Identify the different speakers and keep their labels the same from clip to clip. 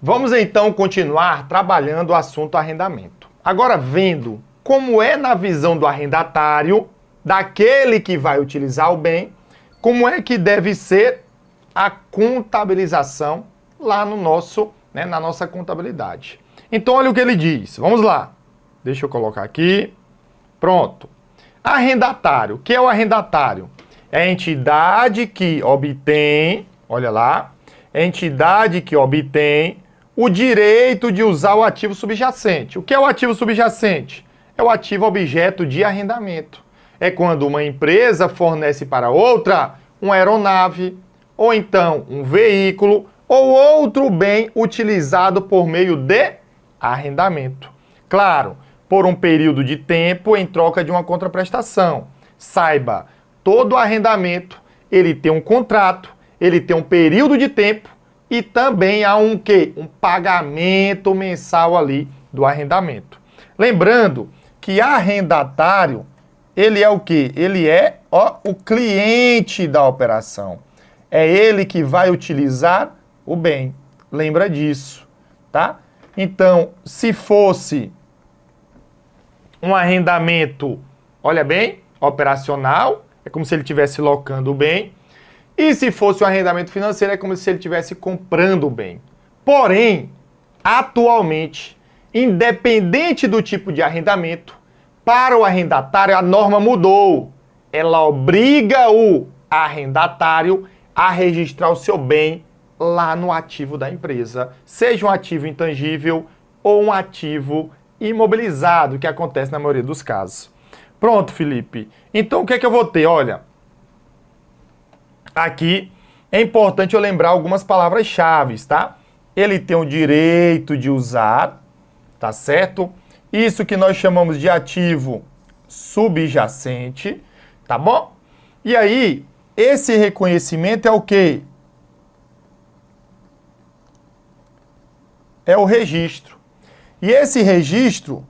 Speaker 1: Vamos então continuar trabalhando o assunto arrendamento. Agora vendo como é na visão do arrendatário, daquele que vai utilizar o bem, como é que deve ser a contabilização lá no nosso, na nossa contabilidade. Então olha o que ele diz. Vamos lá. Deixa eu colocar aqui. Pronto. Arrendatário. O que é o arrendatário? É a entidade que obtém, olha lá, é a entidade que obtém o direito de usar o ativo subjacente. O que é o ativo subjacente? É o ativo objeto de arrendamento. É quando uma empresa fornece para outra uma aeronave, ou então um veículo, ou outro bem utilizado por meio de arrendamento. Claro, por um período de tempo em troca de uma contraprestação. Saiba, todo arrendamento, ele tem um contrato, ele tem um período de tempo e também há um quê? Um pagamento mensal ali do arrendamento. Lembrando que arrendatário, ele é o quê? Ele é o cliente da operação. É ele que vai utilizar o bem. Lembra disso, tá? Então, se fosse um arrendamento, olha bem, operacional, é como se ele estivesse locando o bem. E se fosse um arrendamento financeiro, é como se ele estivesse comprando o bem. Porém, atualmente, independente do tipo de arrendamento, para o arrendatário a norma mudou. Ela obriga o arrendatário a registrar o seu bem lá no ativo da empresa, seja um ativo intangível ou um ativo imobilizado, que acontece na maioria dos casos. Pronto, Felipe. Então, o que é que eu vou ter? Olha, aqui é importante eu lembrar algumas palavras-chave, tá? Ele tem o direito de usar, tá certo? Isso que nós chamamos de ativo subjacente, tá bom? E aí, esse reconhecimento é o quê? É o registro. E esse registro,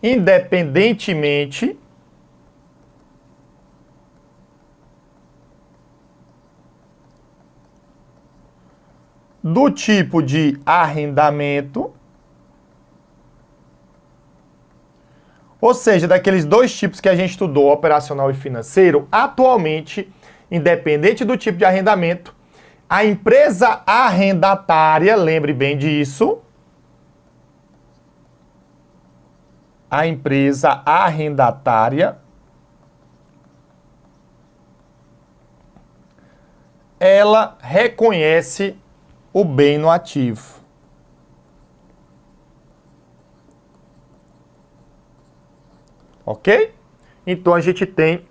Speaker 1: independentemente do tipo de arrendamento, ou seja, daqueles dois tipos que a gente estudou, operacional e financeiro, atualmente, independente do tipo de arrendamento, a empresa arrendatária, lembre bem disso, a empresa arrendatária, ela reconhece o bem no ativo. Ok? Então a gente tem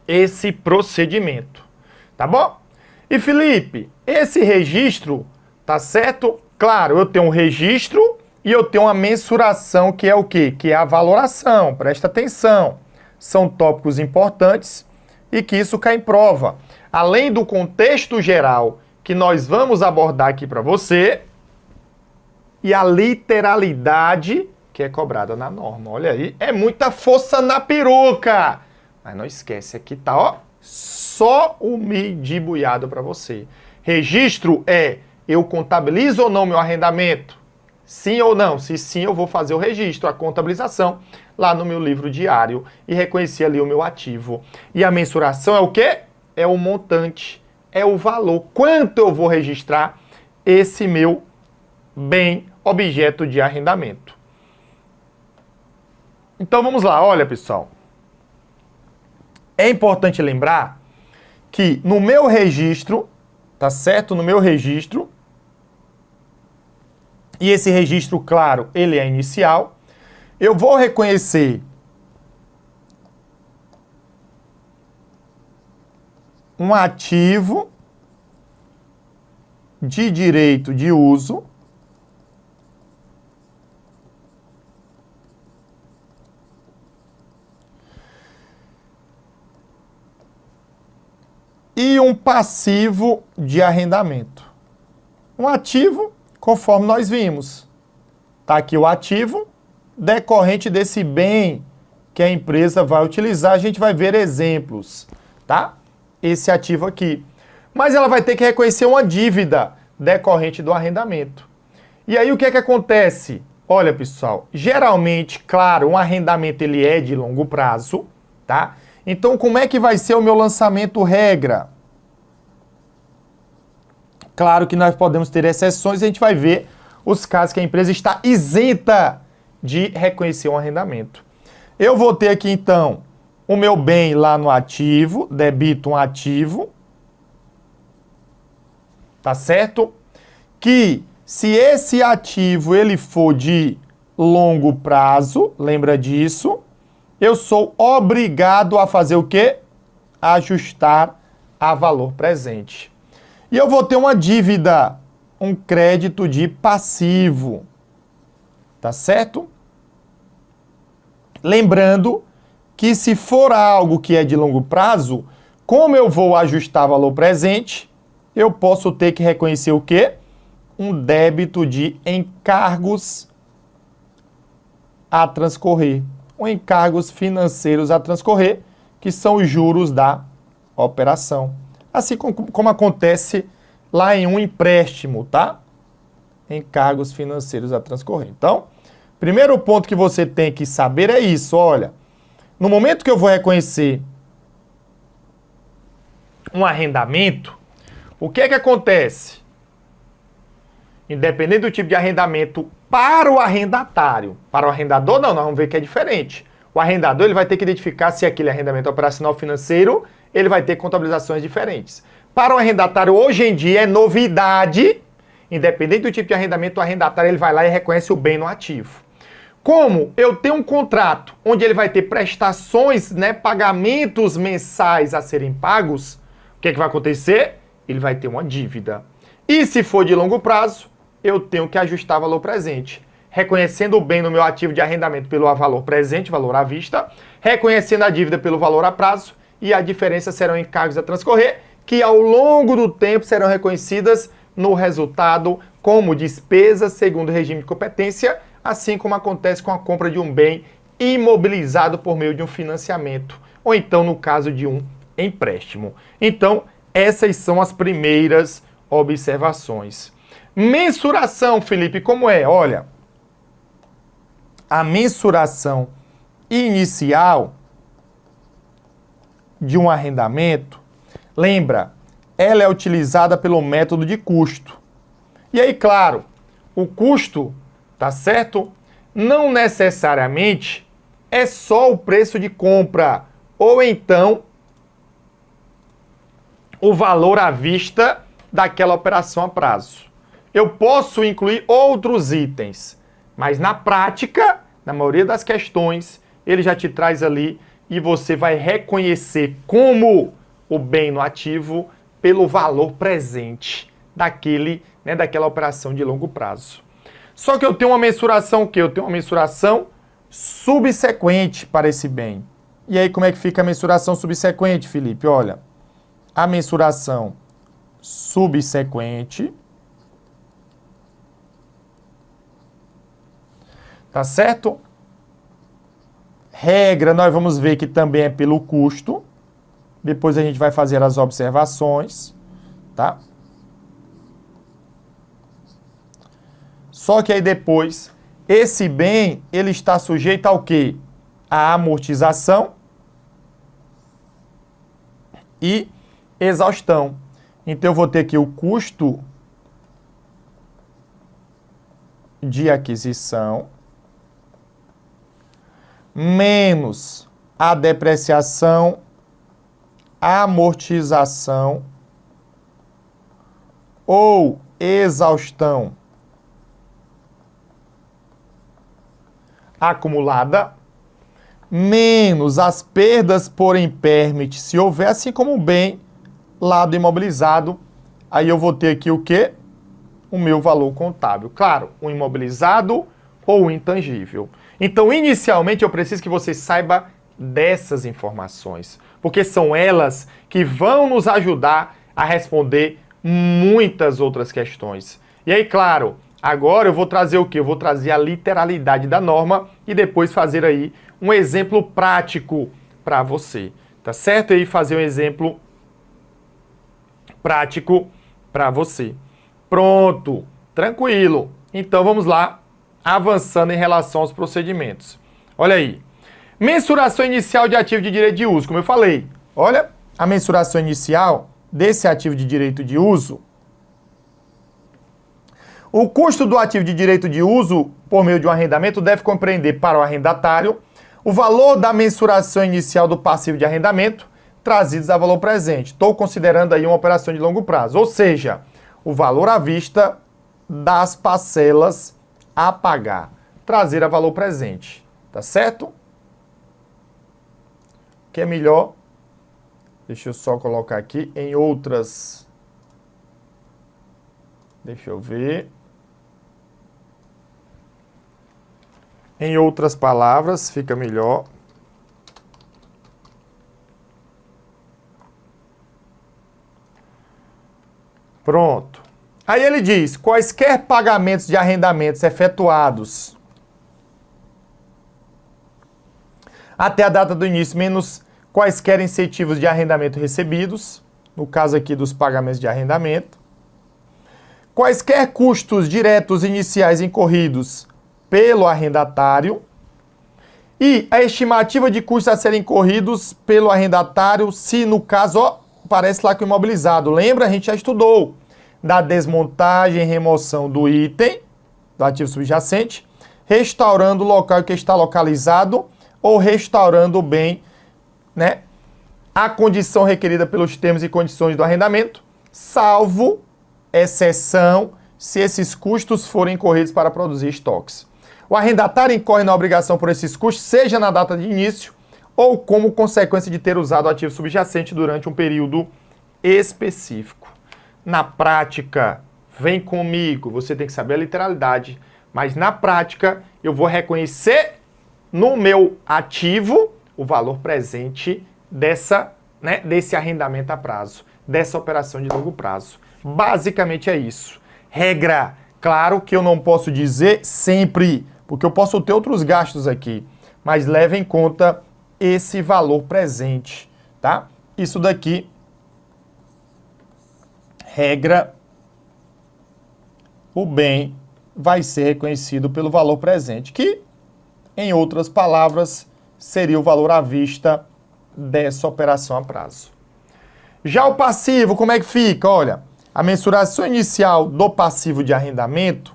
Speaker 1: esse procedimento, tá bom? E Felipe, esse registro, tá certo? Claro, eu tenho um registro e eu tenho uma mensuração, que é o quê? Que é a valoração, presta atenção. São tópicos importantes e que isso cai em prova. Além do contexto geral que nós vamos abordar aqui para você e a literalidade que é cobrada na norma. Olha aí, é muita força na peruca. Mas não esquece, aqui tá, ó, só o midibuiado para você. Registro é, eu contabilizo ou não meu arrendamento? Sim ou não? Se sim, eu vou fazer o registro, a contabilização, lá no meu livro diário e reconhecer ali o meu ativo. E a mensuração é o quê? É o montante, é o valor. Quanto eu vou registrar esse meu bem, objeto de arrendamento. Então vamos lá, olha pessoal. É importante lembrar que no meu registro, tá certo? No meu registro, e esse registro, claro, ele é inicial, eu vou reconhecer um ativo de direito de uso e um passivo de arrendamento. Um ativo, conforme nós vimos. Está aqui o ativo decorrente desse bem que a empresa vai utilizar. A gente vai ver exemplos, tá? Esse ativo aqui. Mas ela vai ter que reconhecer uma dívida decorrente do arrendamento. E aí o que é que acontece? Olha, pessoal, geralmente, claro, um arrendamento ele é de longo prazo, tá? Então, como é que vai ser o meu lançamento regra? Claro que nós podemos ter exceções, a gente vai ver os casos que a empresa está isenta de reconhecer um arrendamento. Eu vou ter aqui, então, o meu bem lá no ativo, debito um ativo, tá certo? Que se esse ativo ele for de longo prazo, lembra disso, eu sou obrigado a fazer o quê? Ajustar a valor presente. E eu vou ter uma dívida, um crédito de passivo, tá certo? Lembrando que se for algo que é de longo prazo, como eu vou ajustar valor presente, eu posso ter que reconhecer o quê? Um débito de encargos a transcorrer, ou encargos financeiros a transcorrer, que são os juros da operação. Assim como acontece lá em um empréstimo, tá? Encargos financeiros a transcorrer. Então, primeiro ponto que você tem que saber é isso, olha. No momento que eu vou reconhecer um arrendamento, o que é que acontece? Independente do tipo de arrendamento para o arrendatário, para o arrendador não, nós vamos ver que é diferente. O arrendador ele vai ter que identificar se aquele arrendamento operacional financeiro, ele vai ter contabilizações diferentes. Para o arrendatário, hoje em dia, é novidade, independente do tipo de arrendamento, o arrendatário ele vai lá e reconhece o bem no ativo. Como eu tenho um contrato onde ele vai ter prestações, né, pagamentos mensais a serem pagos, o que é que vai acontecer? Ele vai ter uma dívida. E se for de longo prazo, eu tenho que ajustar valor presente. Reconhecendo o bem no meu ativo de arrendamento pelo valor presente, valor à vista, reconhecendo a dívida pelo valor a prazo, e a diferença serão encargos a transcorrer, que ao longo do tempo serão reconhecidas no resultado como despesas segundo o regime de competência, assim como acontece com a compra de um bem imobilizado por meio de um financiamento, ou então no caso de um empréstimo. Então, essas são as primeiras observações. Mensuração, Felipe, como é? Olha, a mensuração inicial de um arrendamento, lembra, ela é utilizada pelo método de custo. E aí, claro, o custo, tá certo? Não necessariamente é só o preço de compra, ou então o valor à vista daquela operação a prazo. Eu posso incluir outros itens, mas na prática, na maioria das questões, ele já te traz ali e você vai reconhecer como o bem no ativo pelo valor presente daquela operação de longo prazo. Só que eu tenho uma mensuração o quê? Eu tenho uma mensuração subsequente para esse bem. E aí como é que fica a mensuração subsequente, Felipe? Olha, a mensuração subsequente, tá certo? Regra, nós vamos ver que também é pelo custo. Depois a gente vai fazer as observações, tá? Só que aí depois, esse bem, ele está sujeito ao quê? A amortização e exaustão. Então eu vou ter aqui o custo de aquisição menos a depreciação, a amortização ou exaustão acumulada, menos as perdas por impairment, se houver, assim como o bem lado imobilizado, aí eu vou ter aqui o quê? O meu valor contábil. Claro, o imobilizado ou o intangível. Então, inicialmente, eu preciso que você saiba dessas informações, porque são elas que vão nos ajudar a responder muitas outras questões. E aí, claro, agora eu vou trazer o quê? Eu vou trazer a literalidade da norma e depois fazer aí um exemplo prático para você, tá certo? E fazer um exemplo prático para você. Pronto, tranquilo. Então vamos lá, avançando em relação aos procedimentos. Olha aí. Mensuração inicial de ativo de direito de uso, como eu falei. Olha a mensuração inicial desse ativo de direito de uso. O custo do ativo de direito de uso por meio de um arrendamento deve compreender para o arrendatário o valor da mensuração inicial do passivo de arrendamento trazidos a valor presente. Estou considerando aí uma operação de longo prazo, ou seja, o valor à vista das parcelas a pagar, trazer a valor presente, tá certo? O que é melhor, deixa eu só colocar aqui em outras, deixa eu ver, em outras palavras, fica melhor. Pronto. Aí ele diz, quaisquer pagamentos de arrendamentos efetuados até a data do início, menos quaisquer incentivos de arrendamento recebidos, no caso aqui dos pagamentos de arrendamento, quaisquer custos diretos iniciais incorridos pelo arrendatário e a estimativa de custos a serem incorridos pelo arrendatário se, no caso, ó, aparece lá com imobilizado. Lembra? A gente já estudou da desmontagem e remoção do item, do ativo subjacente, restaurando o local que está localizado ou restaurando o bem, né, a condição requerida pelos termos e condições do arrendamento, salvo exceção se esses custos forem incorridos para produzir estoques. O arrendatário incorre na obrigação por esses custos, seja na data de início ou como consequência de ter usado o ativo subjacente durante um período específico. Na prática, vem comigo, você tem que saber a literalidade, mas na prática eu vou reconhecer no meu ativo o valor presente desse arrendamento a prazo, dessa operação de longo prazo. Basicamente é isso. Regra, claro que eu não posso dizer sempre, porque eu posso ter outros gastos aqui, mas leve em conta esse valor presente, tá? Isso daqui, regra, o bem vai ser reconhecido pelo valor presente, que, em outras palavras, seria o valor à vista dessa operação a prazo. Já o passivo, como é que fica? Olha, a mensuração inicial do passivo de arrendamento,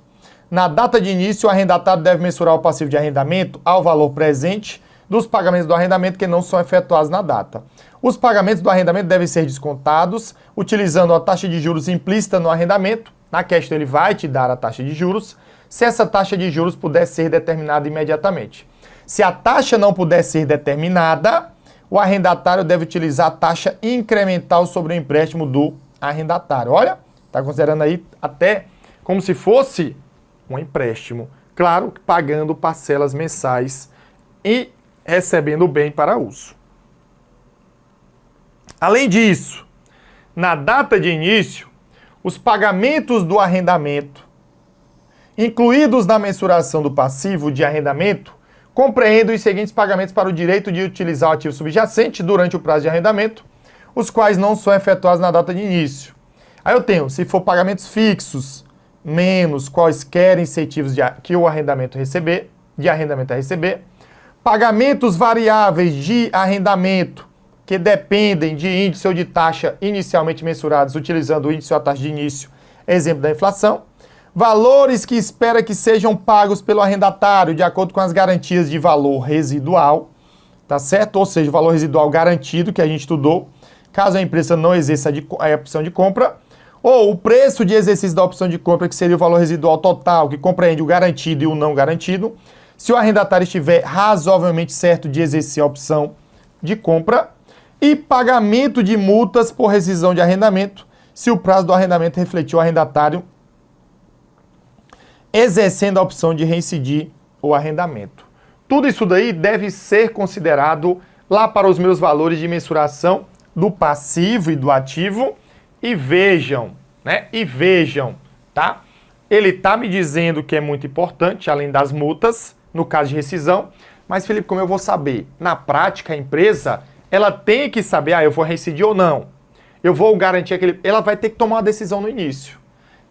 Speaker 1: na data de início, o arrendatário deve mensurar o passivo de arrendamento ao valor presente dos pagamentos do arrendamento que não são efetuados na data. Os pagamentos do arrendamento devem ser descontados utilizando a taxa de juros implícita no arrendamento. Na questão ele vai te dar a taxa de juros, se essa taxa de juros puder ser determinada imediatamente. Se a taxa não puder ser determinada, o arrendatário deve utilizar a taxa incremental sobre o empréstimo do arrendatário. Olha, está considerando aí até como se fosse um empréstimo. Claro, pagando parcelas mensais e recebendo o bem para uso. Além disso, na data de início, os pagamentos do arrendamento, incluídos na mensuração do passivo de arrendamento, compreendem os seguintes pagamentos para o direito de utilizar o ativo subjacente durante o prazo de arrendamento, os quais não são efetuados na data de início. Aí eu tenho, se for pagamentos fixos, menos quaisquer incentivos que o arrendamento receber, pagamentos variáveis de arrendamento que dependem de índice ou de taxa inicialmente mensurados utilizando o índice ou a taxa de início, exemplo da inflação, valores que espera que sejam pagos pelo arrendatário de acordo com as garantias de valor residual, tá certo? Ou seja, o valor residual garantido que a gente estudou, caso a empresa não exerça a opção de compra, ou o preço de exercício da opção de compra, que seria o valor residual total, que compreende o garantido e o não garantido, se o arrendatário estiver razoavelmente certo de exercer a opção de compra, e pagamento de multas por rescisão de arrendamento, se o prazo do arrendamento refletir o arrendatário exercendo a opção de reincidir o arrendamento. Tudo isso daí deve ser considerado lá para os meus valores de mensuração do passivo e do ativo. E vejam, né? Tá? Ele tá me dizendo que é muito importante, além das multas, no caso de rescisão, Mas, Felipe, como eu vou saber? Na prática, a empresa, ela tem que saber, eu vou reincidir ou não. Eu vou garantir aquele... Ela vai ter que tomar uma decisão no início.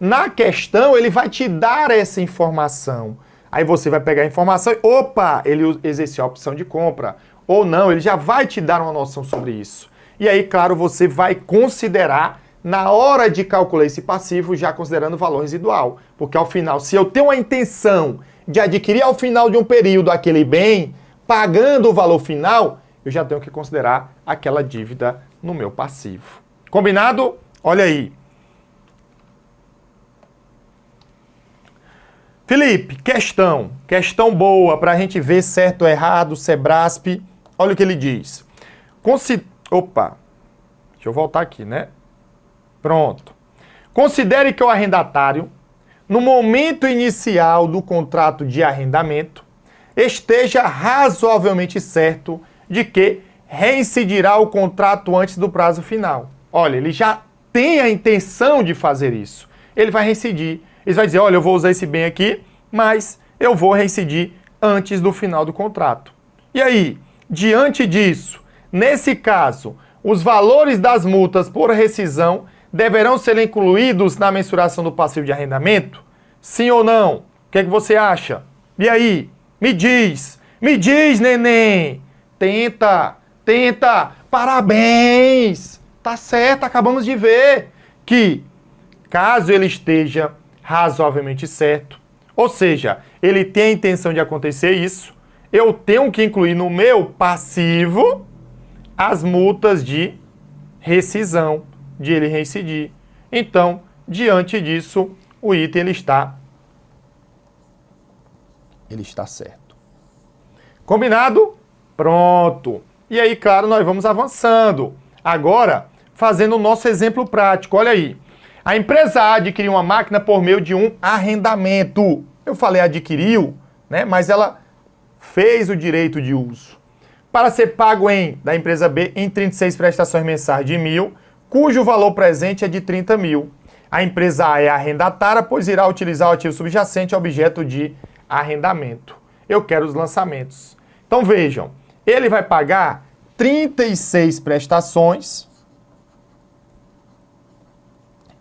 Speaker 1: Na questão, ele vai te dar essa informação. Aí você vai pegar a informação e, opa, ele exerceu a opção de compra. Ou não, ele já vai te dar uma noção sobre isso. E aí, claro, você vai considerar, na hora de calcular esse passivo, já considerando o valor residual. Porque ao final, se eu tenho a intenção de adquirir ao final de um período aquele bem, pagando o valor final, eu já tenho que considerar aquela dívida no meu passivo. Combinado? Olha aí. Felipe, questão boa para a gente ver certo ou errado, Sebrasp. Olha o que ele diz. Opa, deixa eu voltar aqui, né? Pronto. Considere que o arrendatário, no momento inicial do contrato de arrendamento, esteja razoavelmente certo de que reincidirá o contrato antes do prazo final. Olha, ele já tem a intenção de fazer isso. Ele vai reincidir. Ele vai dizer, olha, eu vou usar esse bem aqui, mas eu vou reincidir antes do final do contrato. E aí, diante disso, nesse caso, os valores das multas por rescisão deverão ser incluídos na mensuração do passivo de arrendamento? Sim ou não? O que é que você acha? E aí? Me diz, neném. Tenta. Parabéns. Tá certo, acabamos de ver que, caso ele esteja razoavelmente certo, ou seja, ele tem a intenção de acontecer isso, eu tenho que incluir no meu passivo as multas de rescisão, de ele reincidir. Então, diante disso, o item ele está certo. Combinado? Pronto. E aí, claro, nós vamos avançando. Agora, fazendo o nosso exemplo prático. Olha aí. A empresa A adquiriu uma máquina por meio de um arrendamento. Eu falei adquiriu, né? Mas ela fez o direito de uso. Para ser pago da empresa B em 36 prestações mensais de 1.000, cujo valor presente é de 30.000. A empresa A é arrendatária, pois irá utilizar o ativo subjacente objeto de arrendamento. Eu quero os lançamentos. Então vejam, ele vai pagar 36 prestações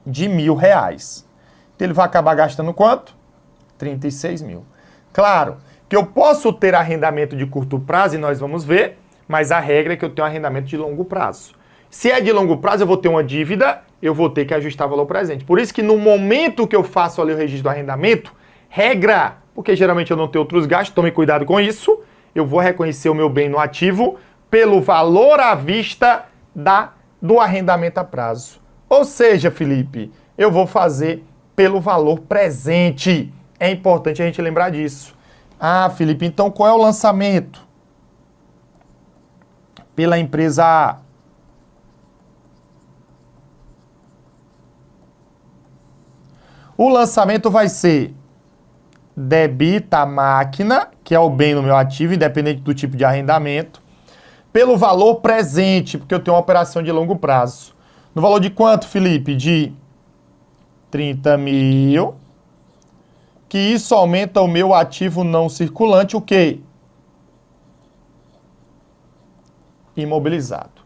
Speaker 1: de R$1.000. Então ele vai acabar gastando quanto? 36.000. Claro que eu posso ter arrendamento de curto prazo, e nós vamos ver, mas a regra é que eu tenho arrendamento de longo prazo. Se é de longo prazo, eu vou ter uma dívida, eu vou ter que ajustar o valor presente. Por isso que no momento que eu faço ali o registro do arrendamento, regra, porque geralmente eu não tenho outros gastos, tome cuidado com isso, eu vou reconhecer o meu bem no ativo pelo valor à vista do arrendamento a prazo. Ou seja, Felipe, eu vou fazer pelo valor presente. É importante a gente lembrar disso. Ah, Felipe, então qual é o lançamento? Pela empresa A. O lançamento vai ser debita a máquina, que é o bem no meu ativo, independente do tipo de arrendamento, pelo valor presente, porque eu tenho uma operação de longo prazo. No valor de quanto, Felipe? De 30.000, que isso aumenta o meu ativo não circulante, o quê? Imobilizado.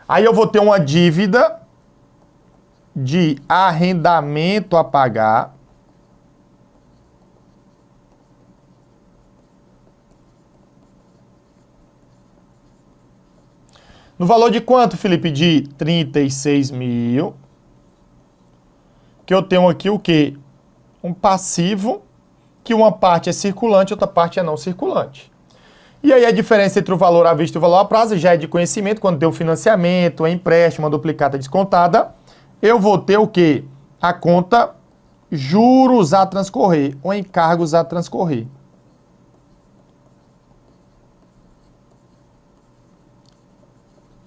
Speaker 1: Aí eu vou ter uma dívida de arrendamento a pagar, no valor de quanto, Felipe? De 36.000. Que eu tenho aqui o quê? Um passivo, que uma parte é circulante, outra parte é não circulante. E aí a diferença entre o valor à vista e o valor a prazo já é de conhecimento. Quando tem o financiamento, a empréstimo, a duplicata descontada, eu vou ter o quê? A conta juros a transcorrer, ou encargos a transcorrer.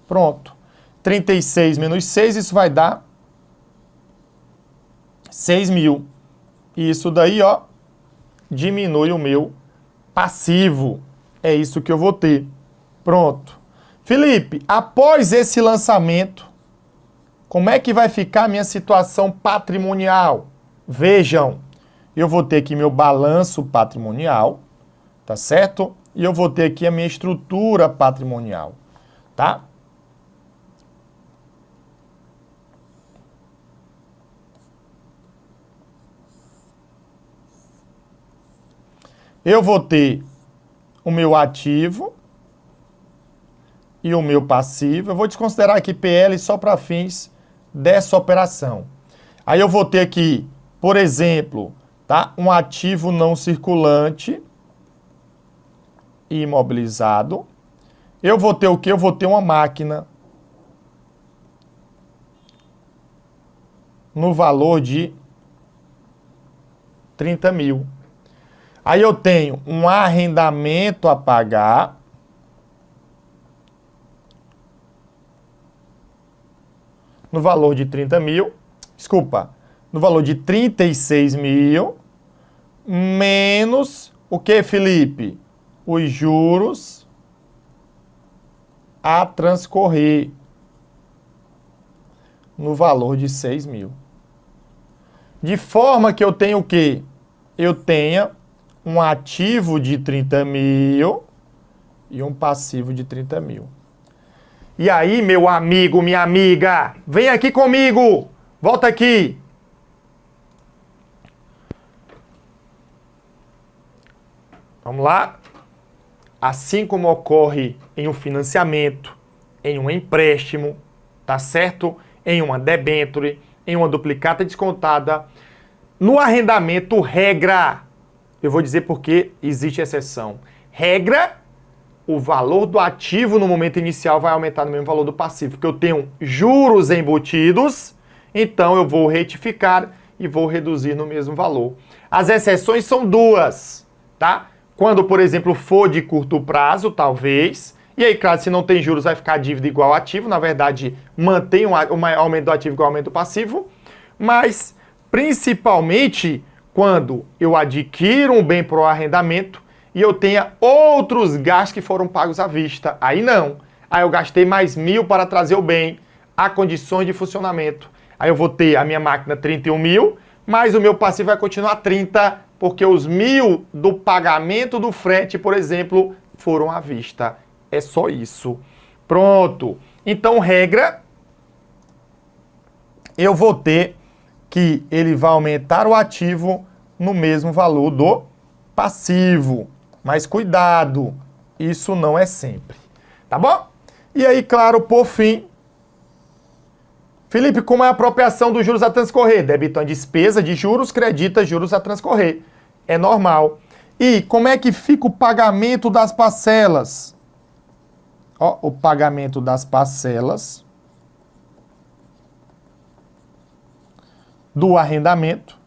Speaker 1: Pronto. 36 menos 6, isso vai dar 6.000. E isso daí, ó, diminui o meu passivo. É isso que eu vou ter. Pronto. Felipe, após esse lançamento, como é que vai ficar a minha situação patrimonial? Vejam, eu vou ter aqui meu balanço patrimonial, tá certo? e eu vou ter aqui a minha estrutura patrimonial, tá? Eu vou ter o meu ativo e o meu passivo. Eu vou desconsiderar aqui PL só para fins dessa operação. Aí eu vou ter aqui, por exemplo, tá? Um ativo não circulante e imobilizado. Eu vou ter o quê? Eu vou ter uma máquina no valor de 30 mil. Aí eu tenho um arrendamento a pagar no valor de 30 mil, desculpa, no valor de 36 mil, menos o que, Felipe? Os juros a transcorrer no valor de 6 mil. De forma que eu tenho o quê? Eu tenha um ativo de 30 mil e um passivo de 30 mil. E aí, meu amigo, minha amiga, vem aqui comigo. Volta aqui. Vamos lá. Assim como ocorre em um financiamento, em um empréstimo, tá certo? Em uma debênture, em uma duplicata descontada, no arrendamento, regra, eu vou dizer porque existe exceção. Regra, o valor do ativo no momento inicial vai aumentar no mesmo valor do passivo, porque eu tenho juros embutidos, então eu vou retificar e vou reduzir no mesmo valor. As exceções são duas, tá? Quando, por exemplo, for de curto prazo, talvez, e aí, claro, se não tem juros, vai ficar a dívida igual ao ativo, na verdade, mantém o aumento do ativo igual ao aumento do passivo, mas, principalmente, quando eu adquiro um bem para o arrendamento e eu tenha outros gastos que foram pagos à vista. Aí não. Aí eu gastei mais 1.000 para trazer o bem a condições de funcionamento. Aí eu vou ter a minha máquina 31 mil, mas o meu passivo vai continuar 30, porque os 1.000 do pagamento do frete, por exemplo, foram à vista. É só isso. Pronto. Então, regra, eu vou ter que ele vai aumentar o ativo no mesmo valor do passivo. Mas cuidado, isso não é sempre. Tá bom? E aí, claro, por fim, Felipe, como é a apropriação dos juros a transcorrer? Debita a despesa de juros, credita juros a transcorrer. É normal. E como é que fica o pagamento das parcelas? Ó, o pagamento das parcelas do arrendamento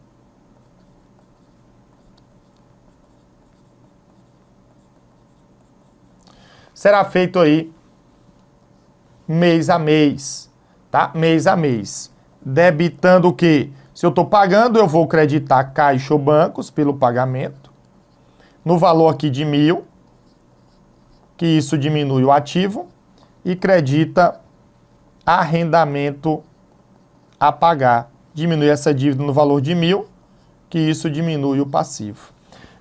Speaker 1: será feito aí mês a mês, tá? Mês a mês. Debitando o quê? Se eu estou pagando, eu vou creditar Caixa ou bancos pelo pagamento, no valor aqui de 1.000, que isso diminui o ativo, e credita arrendamento a pagar. Diminui essa dívida no valor de 1.000, que isso diminui o passivo.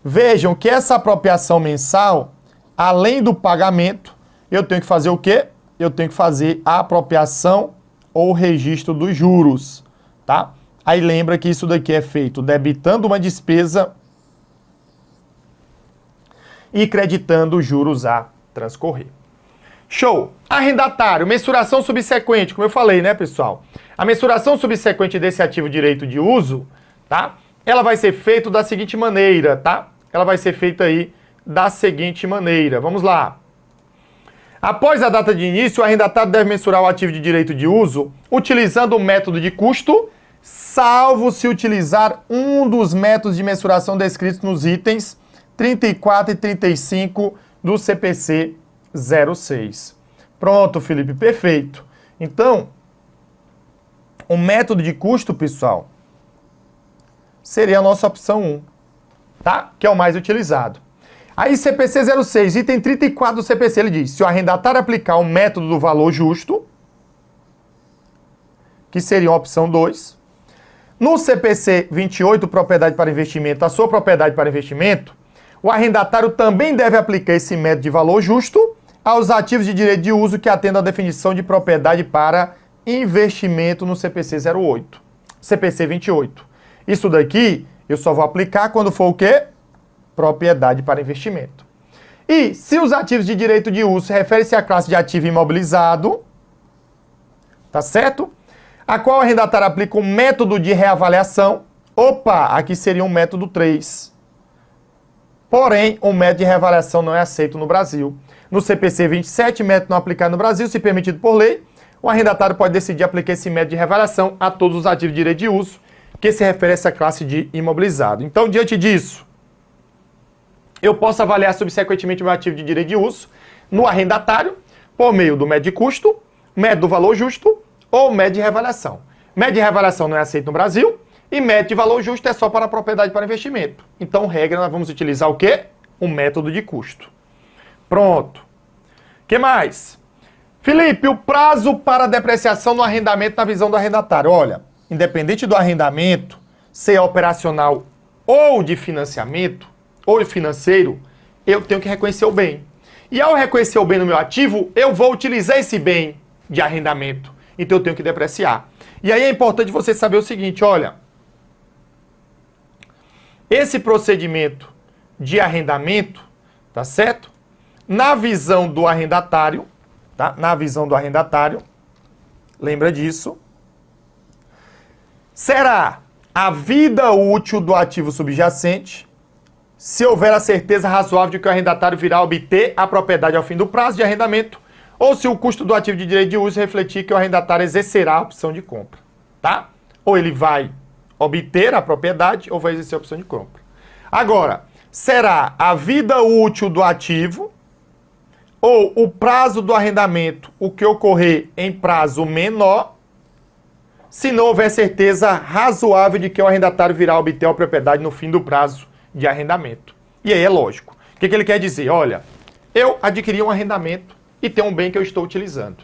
Speaker 1: Vejam que essa apropriação mensal, além do pagamento, eu tenho que fazer o quê? Eu tenho que fazer a apropriação ou registro dos juros, tá? Aí lembra que isso daqui é feito debitando uma despesa e creditando os juros a transcorrer. Show! Arrendatário, mensuração subsequente, como eu falei, né, pessoal? A mensuração subsequente desse ativo direito de uso, tá? Ela vai ser feita da seguinte maneira, tá? Ela vai ser feita aí da seguinte maneira. Vamos lá. Após a data de início, o arrendatário deve mensurar o ativo de direito de uso utilizando o método de custo, salvo se utilizar um dos métodos de mensuração descritos nos itens 34 e 35 do CPC 06. Pronto, Felipe, perfeito. Então, o método de custo, pessoal, seria a nossa opção 1, tá? Que é o mais utilizado. Aí, CPC 06, item 34 do CPC, ele diz, se o arrendatário aplicar o método do valor justo, que seria a opção 2, no CPC 28, propriedade para investimento, a sua propriedade para investimento, o arrendatário também deve aplicar esse método de valor justo aos ativos de direito de uso que atendam à definição de propriedade para investimento no CPC 08, CPC 28. Isso daqui eu só vou aplicar quando for o quê? Propriedade para investimento. E se os ativos de direito de uso referem-se à classe de ativo imobilizado, tá certo? A qual o arrendatário aplica um método de reavaliação. Opa, aqui seria um método 3. Porém, o método de reavaliação não é aceito no Brasil. No CPC 27, método não aplicado no Brasil, se permitido por lei, o arrendatário pode decidir aplicar esse método de reavaliação a todos os ativos de direito de uso que se refere a essa classe de imobilizado. Então, diante disso, eu posso avaliar subsequentemente o meu ativo de direito de uso no arrendatário por meio do método de custo, método do valor justo ou método de reavaliação. Método de reavaliação não é aceito no Brasil e método de valor justo é só para propriedade para investimento. Então, regra, nós vamos utilizar o quê? O método de custo. Pronto. O que mais? Felipe, o prazo para depreciação no arrendamento na visão do arrendatário. Olha, independente do arrendamento ser operacional ou de financiamento, ou financeiro, eu tenho que reconhecer o bem. E ao reconhecer o bem no meu ativo, eu vou utilizar esse bem de arrendamento. Então eu tenho que depreciar. E aí é importante você saber o seguinte, olha, esse procedimento de arrendamento, tá certo? Na visão do arrendatário, tá? Na visão do arrendatário, lembra disso, será a vida útil do ativo subjacente, se houver a certeza razoável de que o arrendatário virá a obter a propriedade ao fim do prazo de arrendamento, ou se o custo do ativo de direito de uso refletir que o arrendatário exercerá a opção de compra, tá? Ou ele vai obter a propriedade ou vai exercer a opção de compra. Agora, será a vida útil do ativo ou o prazo do arrendamento o que ocorrer em prazo menor, se não houver certeza razoável de que o arrendatário virá a obter a propriedade no fim do prazo de arrendamento. E aí é lógico. O que ele quer dizer? Olha, eu adquiri um arrendamento e tenho um bem que eu estou utilizando.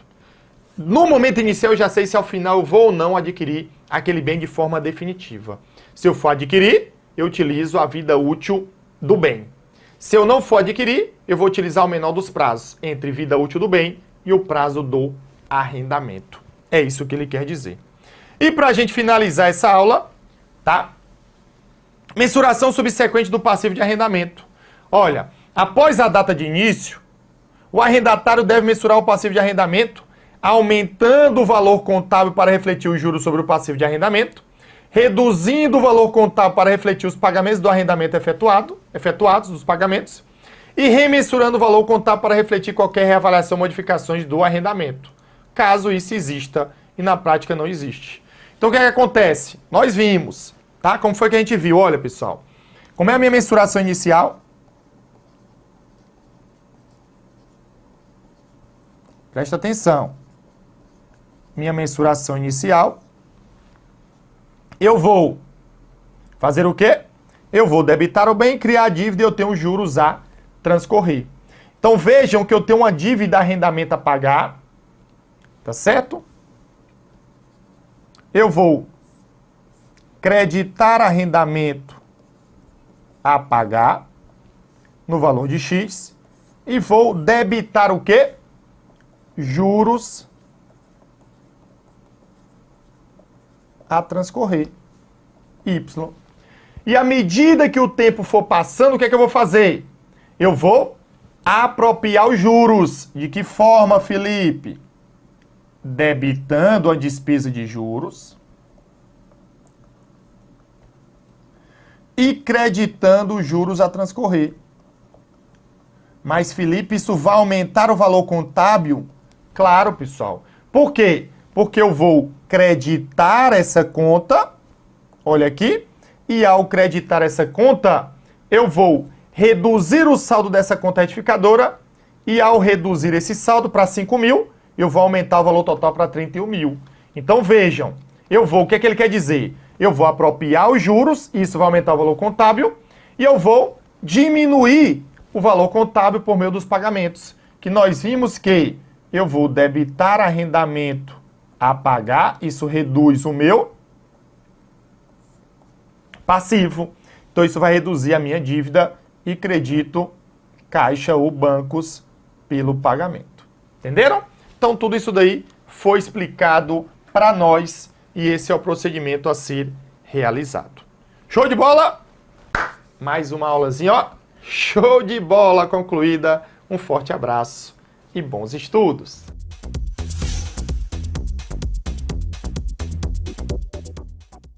Speaker 1: No momento inicial eu já sei se ao final eu vou ou não adquirir aquele bem de forma definitiva. Se eu for adquirir, eu utilizo a vida útil do bem. Se eu não for adquirir, eu vou utilizar o menor dos prazos entre vida útil do bem e o prazo do arrendamento. É isso que ele quer dizer. E para a gente finalizar essa aula, tá? Mensuração subsequente do passivo de arrendamento. Olha, após a data de início, o arrendatário deve mensurar o passivo de arrendamento, aumentando o valor contábil para refletir os juros sobre o passivo de arrendamento, reduzindo o valor contábil para refletir os pagamentos do arrendamento efetuados dos pagamentos, e remensurando o valor contábil para refletir qualquer reavaliação ou modificações do arrendamento, caso isso exista e na prática não existe. Então o que é que acontece? Nós vimos, tá? Como foi que a gente viu? Olha, pessoal, como é a minha mensuração inicial? Presta atenção. Minha mensuração inicial. Eu vou fazer o quê? Eu vou debitar o bem, criar a dívida e eu tenho juros a transcorrer. Então vejam que eu tenho uma dívida arrendamento a pagar, tá certo? Eu vou creditar arrendamento a pagar no valor de X e vou debitar o quê? Juros a transcorrer, Y. E à medida que o tempo for passando, o que é que eu vou fazer? Eu vou apropriar os juros. De que forma, Felipe? Debitando a despesa de juros e creditando os juros a transcorrer. Mas, Felipe, isso vai aumentar o valor contábil? Claro, pessoal. Por quê? Porque eu vou creditar essa conta, olha aqui, e ao creditar essa conta, eu vou reduzir o saldo dessa conta retificadora e ao reduzir esse saldo para 5 mil, eu vou aumentar o valor total para 31 mil. Então vejam, o que é que ele quer dizer? Eu vou apropriar os juros, isso vai aumentar o valor contábil, e eu vou diminuir o valor contábil por meio dos pagamentos, que nós vimos que eu vou debitar arrendamento a pagar, isso reduz o meu passivo. Então isso vai reduzir a minha dívida e credito caixa ou bancos pelo pagamento. Entenderam? Então tudo isso daí foi explicado para nós e esse é o procedimento a ser realizado. Show de bola? Mais uma aulazinha, ó. Show de bola concluída. Um forte abraço e bons estudos.